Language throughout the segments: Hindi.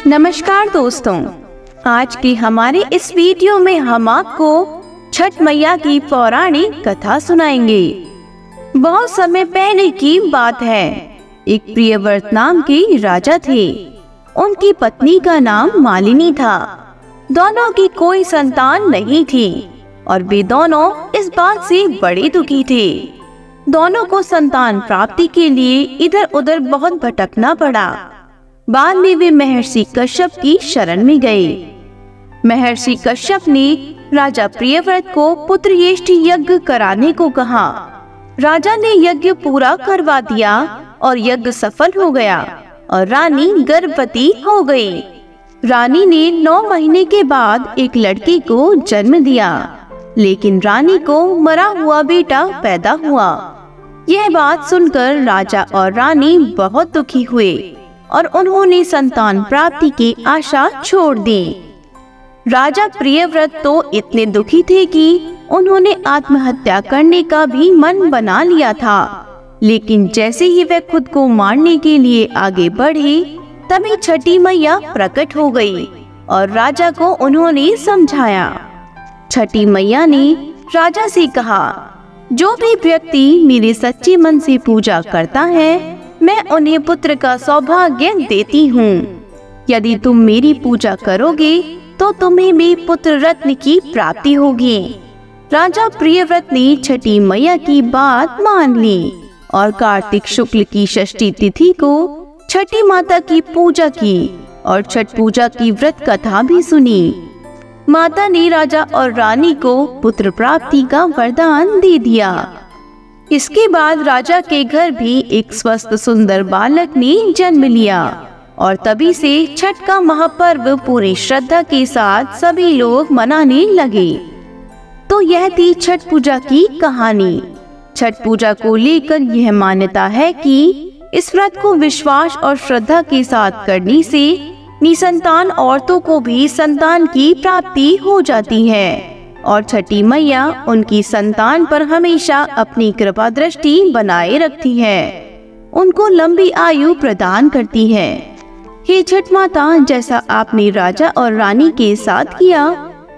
नमस्कार दोस्तों, आज की हमारे इस वीडियो में हम आपको छठ मैया की पौराणिक कथा सुनाएंगे। बहुत समय पहले की बात है। एक प्रियव्रत नाम के राजा थे। उनकी पत्नी का नाम मालिनी था। दोनों की कोई संतान नहीं थी और वे दोनों इस बात से बड़े दुखी थे। दोनों को संतान प्राप्ति के लिए इधर उधर बहुत भटकना पड़ा। बाद में वे महर्षि कश्यप की शरण में गए। महर्षि कश्यप ने राजा प्रियव्रत को पुत्रयेष्टि यज्ञ कराने को कहा। राजा ने यज्ञ पूरा करवा दिया और यज्ञ सफल हो गया और रानी गर्भवती हो गई। रानी ने 9 महीने के बाद एक लड़के को जन्म दिया, लेकिन रानी को मरा हुआ बेटा पैदा हुआ। यह बात सुनकर राजा और रानी बहुत दुखी हुए और उन्होंने संतान प्राप्ति की आशा छोड़ दी। राजा प्रियव्रत तो इतने दुखी थे कि उन्होंने आत्महत्या करने का भी मन बना लिया था, लेकिन जैसे ही वे खुद को मारने के लिए आगे बढ़े, तभी छठी मैया प्रकट हो गई और राजा को उन्होंने समझाया। छठी मैया ने राजा से कहा, जो भी व्यक्ति मेरे सच्चे मन से पूजा करता है, मैं उन्हें पुत्र का सौभाग्य देती हूँ। यदि तुम मेरी पूजा करोगे तो तुम्हें भी पुत्र रत्न की प्राप्ति होगी। राजा प्रियव्रत ने छठी मैया की बात मान ली और कार्तिक शुक्ल की षष्ठी तिथि को छठी माता की पूजा की और छठ पूजा की व्रत कथा भी सुनी। माता ने राजा और रानी को पुत्र प्राप्ति का वरदान दे दिया। इसके बाद राजा के घर भी एक स्वस्थ सुंदर बालक ने जन्म लिया और तभी से छठ का महापर्व पूरी श्रद्धा के साथ सभी लोग मनाने लगे। तो यह थी छठ पूजा की कहानी। छठ पूजा को लेकर यह मान्यता है कि इस व्रत को विश्वास और श्रद्धा के साथ करने से निसंतान औरतों को भी संतान की प्राप्ति हो जाती है और छठी मैया उनकी संतान पर हमेशा अपनी कृपा दृष्टि बनाए रखती है, उनको लंबी आयु प्रदान करती है। हे छठ माता, जैसा आपने राजा और रानी के साथ किया,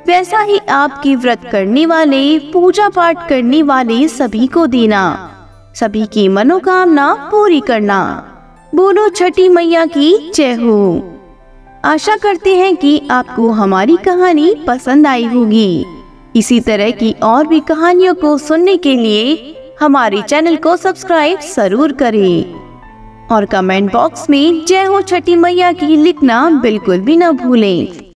वैसा ही आपकी व्रत करने वाले, पूजा पाठ करने वाले सभी को देना, सभी की मनोकामना पूरी करना। बोलो छठी मैया की जय हो। आशा करते हैं कि आपको हमारी कहानी पसंद आई होगी। इसी तरह की और भी कहानियों को सुनने के लिए हमारे चैनल को सब्सक्राइब जरूर करें और कमेंट बॉक्स में जय हो छठी मैया की लिखना बिल्कुल भी न भूलें।